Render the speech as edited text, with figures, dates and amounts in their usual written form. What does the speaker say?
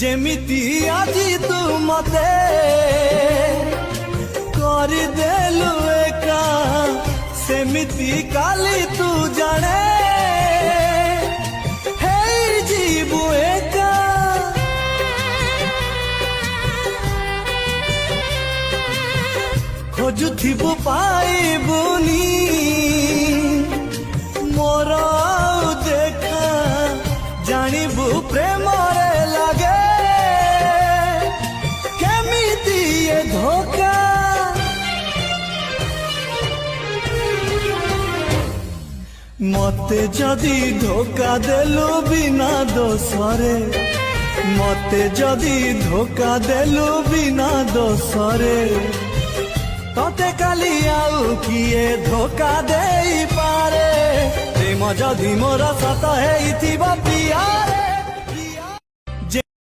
जेमिति आजी तू मते करदेलु एका सेमिति काली तू जाने जीवु एका खोजुथिबु पाइबुनी मोर देखा जानिबु प्रेम रे लगे केमिति ये धोखा मते जदि धोखा देलु बिना दोसरे मते जदि धोखा देलु बिना दोसरे तते काली आउ किए धोखा देई पारे प्रेम जदि मोर सत हेइथिबो पियारे।